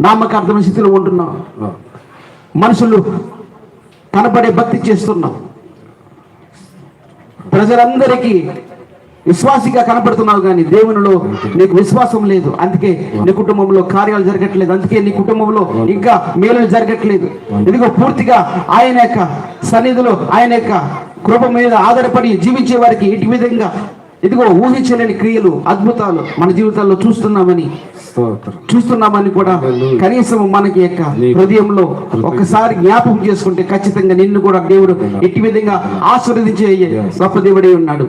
నామకార్థమైన స్థితిలో ఉంటున్నాం. మనుషులు కనపడే భక్తి చేస్తున్నాం. ప్రజలందరికీ విశ్వాసిగా కనపడుతున్నావు, కానీ దేవునిలో నీకు విశ్వాసం లేదు. అందుకే నీ కుటుంబంలో కార్యాలు జరగట్లేదు. అందుకే నీ కుటుంబంలో ఇంకా మేలు జరగట్లేదు. ఇదిగో పూర్తిగా ఆయన యొక్క సన్నిధిలో, ఆయన యొక్క కృప మీద ఆధారపడి జీవించే వారికి ఇటు విధంగా ఇదిగో ఊహించలేని క్రియలు, అద్భుతాలు మన జీవితాల్లో చూస్తున్నామని కూడా కనీసం మనకి యొక్క హృదయంలో ఒక్కసారి జ్ఞాపకం చేసుకుంటే ఖచ్చితంగా నిన్ను కూడా దేవుడు ఇటు విధంగా ఆశీర్వదించే గొప్ప దేవుడే ఉన్నాడు.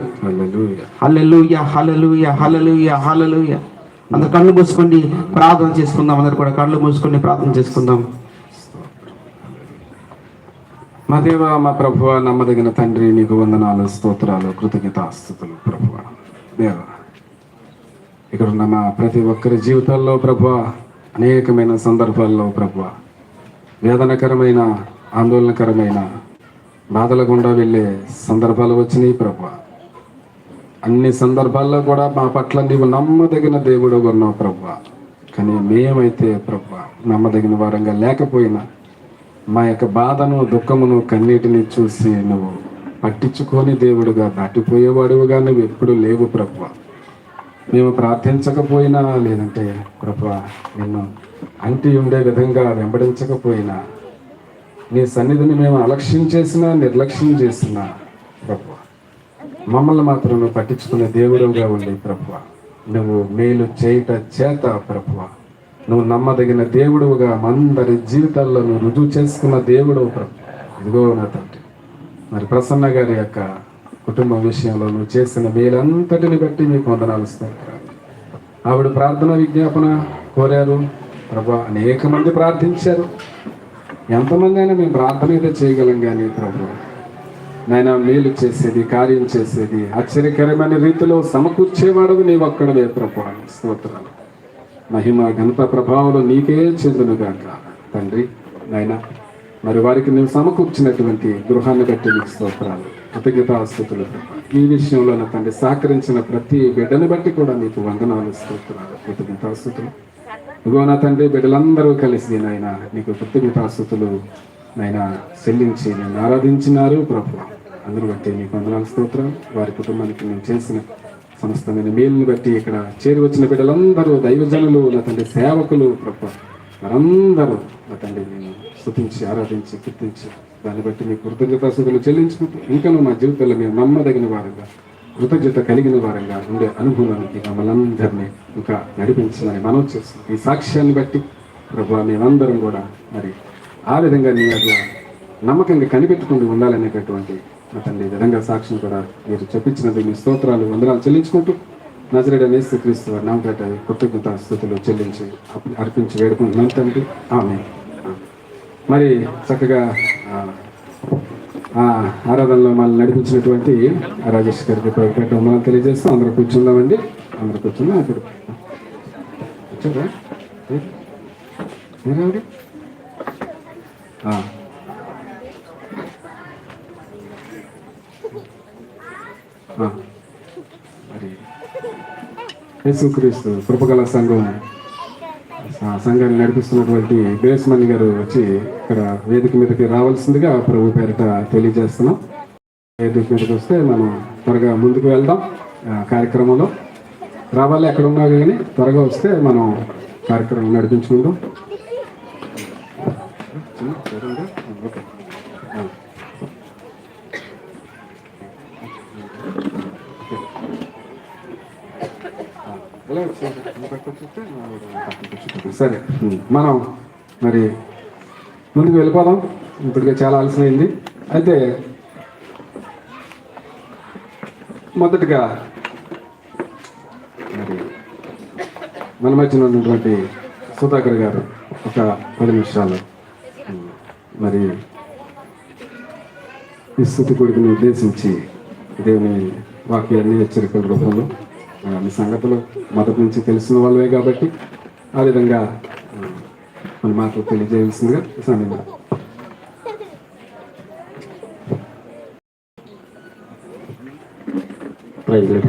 హల్లెలూయా, హల్లెలూయా, హల్లెలూయా, హల్లెలూయా. అందరు కళ్ళు మూసుకొని ప్రార్థన చేసుకుందాం. అందరు కూడా కళ్ళు మూసుకొని ప్రార్థన చేసుకుందాం. మా దేవ, మా ప్రభువ, నమ్మదగిన తండ్రి, నీకు వందనాలు, స్తోత్రాలు, కృతజ్ఞతాస్తుతులు ప్రభువ. దేవ, ఇక్కడ ఉన్న మా ప్రతి ఒక్కరి జీవితాల్లో ప్రభువ అనేకమైన సందర్భాల్లో ప్రభువ వేదనకరమైన, ఆందోళనకరమైన బాధల గుండా వెళ్ళే సందర్భాలు వచ్చినాయి ప్రభువ. అన్ని సందర్భాల్లో కూడా మా పట్ల నీవు నమ్మదగిన దేవుడు ఉన్నావు ప్రభువ. కానీ మేమైతే ప్రభువ నమ్మదగిన వారంగా లేకపోయినా మా యొక్క బాధను, దుఃఖమును, కన్నీటిని చూసి నువ్వు పట్టించుకొని దేవుడుగా దాటిపోయేవాడుగా నువ్వు ఎప్పుడు లేవు ప్రభువ. మేము ప్రార్థించకపోయినా, లేదంటే ప్రభువ నిన్ను అంటి ఉండే విధంగా వెంబడించకపోయినా, నీ సన్నిధిని మేము అలక్ష్యం చేసినా, నిర్లక్ష్యం చేసినా ప్రభువ మమ్మల్ని మాత్రం నువ్వు పట్టించుకునే దేవుడుగా ఉండి ప్రభువ నువ్వు మేలు చేయట చేత ప్రభువ నువ్వు నమ్మదగిన దేవుడుగా అందరి జీవితాల్లో నువ్వు రుజువు చేసుకున్న దేవుడు ప్రభు. ఇదిగో నా తండ్రి, మరి ప్రసన్న గారి యొక్క కుటుంబం విషయంలో నువ్వు చేసిన మేలంతటిని బట్టి మీకు వందనాలు ఇస్తాను. ఆవిడ ప్రార్థన విజ్ఞాపన కోరారు ప్రభు. అనేక మంది ప్రార్థించారు. ఎంతమంది అయినా మేము ప్రార్థన అయితే చేయగలం, కానీ ప్రభు నాయన మేలు చేసేది, కార్యం చేసేది, ఆశ్చర్యకరమైన రీతిలో సమకూర్చేవాడు నీవు ఒక్కడవే ప్రభు. స్తోత్రాలు, మహిమ, ఘనత, ప్రభావాలు నీకే చెందునుగాక తండ్రి. నాయన మరి వారికి నువ్వు సమకూర్చినటువంటి గృహాన్ని బట్టి నీకు స్తోత్రాలు, కృతజ్ఞతాస్తుతులు. ఈ విషయంలో నా తండ్రి సహకరించిన ప్రతి బిడ్డని బట్టి కూడా నీకు వందనాలు, స్తోత్రాలు, కృతజ్ఞతాస్తుతులు. ఇదిగో నా తండ్రి, బిడ్డలందరూ కలిసి నాయన నీకు కృతజ్ఞతాస్తుతులు నాయన చెల్లించి నేను ఆరాధించినారు ప్రభు. అందరూ బట్టి నీకు వందనాలు, స్తోత్రాలు. వారి కుటుంబానికి నేను చేసిన సమస్తమైన మేలుని బట్టి ఇక్కడ చేరి వచ్చిన బిడ్డలందరూ, దైవజనులు, నా తండ్రి సేవకులు ప్రభు, వారందరూ నా తండ్రి నేను స్తుతించి, ఆరాధించి, కీర్తించి దాన్ని బట్టి మీ కృతజ్ఞతాస్తుతులు చెల్లించుకుంటూ ఇంకా మా జీవితంలో మేము నమ్మదగిన వారంగా, కృతజ్ఞత కలిగిన వారంగా ఉండే అనుభవానికి మమ్మల్ని అందరినీ ఇంకా నడిపించాలని మనం చేస్తాం. ఈ సాక్ష్యాన్ని బట్టి ప్రభు మేమందరం కూడా మరి ఆ విధంగా నీ యొక్క నమ్మకంగా కనిపెట్టుకుంటూ ఉండాలనేటటువంటి నా తండ్రి విధంగా సాక్షిని కూడా మీరు చెప్పించినందుకు మీ స్తోత్రాలు, వందనాలు చెల్లించుకుంటూ నజరేయుడైన యేసుక్రీస్తు వారి నామముపేట కృతజ్ఞతాస్తుతులు చెల్లించి అర్పించి వేడుకుంటున్నాను తండ్రి. ఆమేన్. మరి చక్కగా ఆరాధనలో మనల్ని నడిపించినటువంటి రాజేష్ గారికి ప్రకటన మనం తెలియజేస్తాం. అందరూ కూర్చుందామండి. అందరూ కూర్చుందాం. ఇప్పుడు కూర్చోరా మీరెవరు? మరి యేసుక్రీస్తు కృపగల సంఘాన్ని నడిపిస్తున్నటువంటి బేస్మణి గారు వచ్చి ఇక్కడ వేదిక మీదకి రావాల్సిందిగా ప్రభు పేరిట తెలియజేస్తున్నాం. వేదిక మీదకి వస్తే మనం త్వరగా ముందుకు వెళ్దాం. కార్యక్రమంలో రావాలి, ఎక్కడ ఉన్నా కానీ త్వరగా వస్తే మనం కార్యక్రమం నడిపించుకుందాం. సరే, మనం మరి ముందుకు వెళ్ళిపోదాం. ఇప్పటికే చాలా ఆలస్యమైంది. అయితే మొదటిగా మరి మన మధ్యన ఉన్నటువంటి సుధాకర్ గారు ఒక 10 నిమిషాలు మరి ఈ స్తుతి కొడుకుని ఉద్దేశించి దేవుని వాక్యాన్ని హెచ్చరికల రూపంలో మీ సంగతులు మొదటి నుంచి తెలిసిన వాళ్ళవే కాబట్టి ఆ విధంగా మన మాటలు తెలియజేయాల్సిందిగా సమయంగా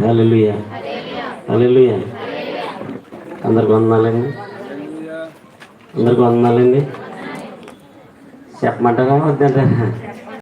హల్లెలూయా, హల్లెలూయా. అందరికి వందనాలండి. అందరికి వందనాలండి. చెప్పమంటారా వద్దంటారా?